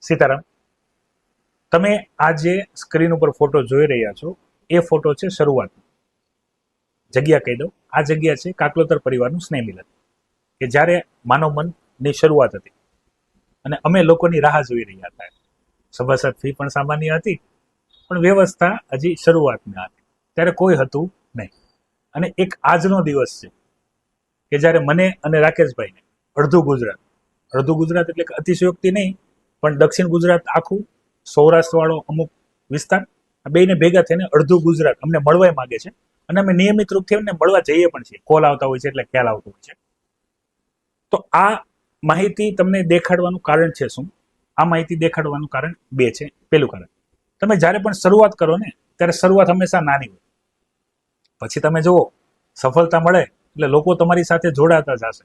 સીતારામ, તમે આ જે સ્ક્રીન ઉપર ફોટો જોઈ રહ્યા છો એ ફોટો છે શરૂઆત. જગ્યા કહી દઉં, આ જગ્યા છે કાકલોતર પરિવારનું સ્નેહ મિલન, કે જ્યારે માનવ મનની શરૂઆત હતી અને અમે લોકોની રાહ જોઈ રહ્યા હતા. સભાસદ ફી પણ સામાન્ય હતી, પણ વ્યવસ્થા હજી શરૂઆતમાં હતી, ત્યારે કોઈ હતું નહીં. અને એક આજનો દિવસ છે કે જ્યારે મને અને રાકેશભાઈને અડધું ગુજરાત એટલે કે અતિશયોક્તિ નહીં, પણ દક્ષિણ ગુજરાત આખું, સૌરાષ્ટ્ર વાળો અમુક વિસ્તાર, બેને ભેગા થઈને અડધું ગુજરાત અમને મળવા માંગે છે. અને અમે નિયમિત રૂપથી એમને મળવા જઈએ પણ છીએ. કોલ આવતા હોય છે એટલે ખ્યાલ આવતો હોય છે. તો આ માહિતી તમને દેખાડવાનું કારણ છે શું? આ માહિતી દેખાડવાનું કારણ બે છે. પેલું કારણ, તમે જ્યારે પણ શરૂઆત કરો ને ત્યારે શરૂઆત હંમેશા નાની હોય. પછી તમે જુઓ સફળતા મળે એટલે લોકો તમારી સાથે જોડાતા જશે,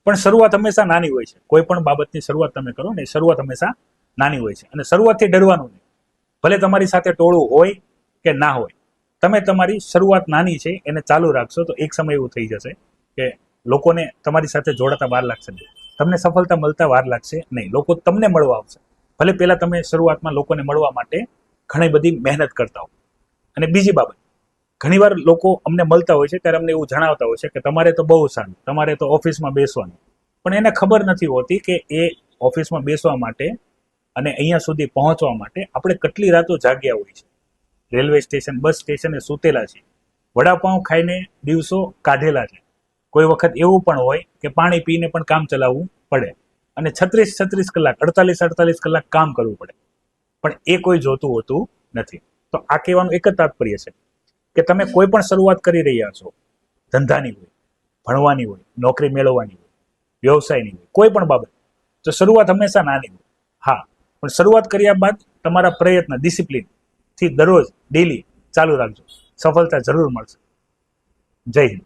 પણ શરૂઆત હંમેશા નાની હોય છે. કોઈ પણ બાબતની શરૂઆત તમે કરો ને, શરૂઆત હંમેશા નાની હોય છે. અને શરૂઆતથી ડરવાનું નહીં. ભલે તમારી સાથે ટોળું હોય કે ના હોય, તમે તમારી શરૂઆત નાની છે એને ચાલુ રાખશો તો એક સમય એવું થઈ જશે કે લોકોને તમારી સાથે જોડાતા વાર લાગશે નહીં, તમને સફળતા મળતા વાર લાગશે નહીં, લોકો તમને મળવા આવશે. ભલે પહેલા તમે શરૂઆતમાં લોકોને મળવા માટે ઘણી બધી મહેનત કરતા હો. અને બીજી બાબત, ઘણીવાર લોકો અમને મળતા હોય છે ત્યારે અમને એવું જણાવતા હોય છે કે તમારે તો બહુ સારું, તમારે તો ઓફિસમાં બેસવાનું. પણ એને ખબર નથી હોતી કે એ ઓફિસમાં બેસવા માટે અને અહીંયા સુધી પહોંચવા માટે આપણે કેટલી રાતો જાગ્યા હોય છે. રેલવે સ્ટેશન, બસ સ્ટેશને સૂતેલા છે, વડાપાઉં ખાઈને દિવસો કાઢેલા છે. કોઈ વખત એવું પણ હોય કે પાણી પીને પણ કામ ચલાવવું પડે અને 36 કલાક, 48 કલાક કામ કરવું પડે, પણ એ કોઈ જોતું હોતું નથી. તો આ કહેવાનું એક જ તાત્પર્ય છે કે તમે કોઈ પણ શરૂઆત કરી રહ્યા છો, ધંધાની હોય, ભણવાની હોય, નોકરી મેળવવાની હોય, વ્યવસાયની હોય, કોઈ પણ બાબત, તો શરૂઆત હંમેશા નાની હોય. હા, પણ શરૂઆત કર્યા બાદ તમારા પ્રયત્ન, ડિસિપ્લિનથી દરરોજ ડેલી ચાલુ રાખજો, સફળતા જરૂર મળશે. જય હિન્દ.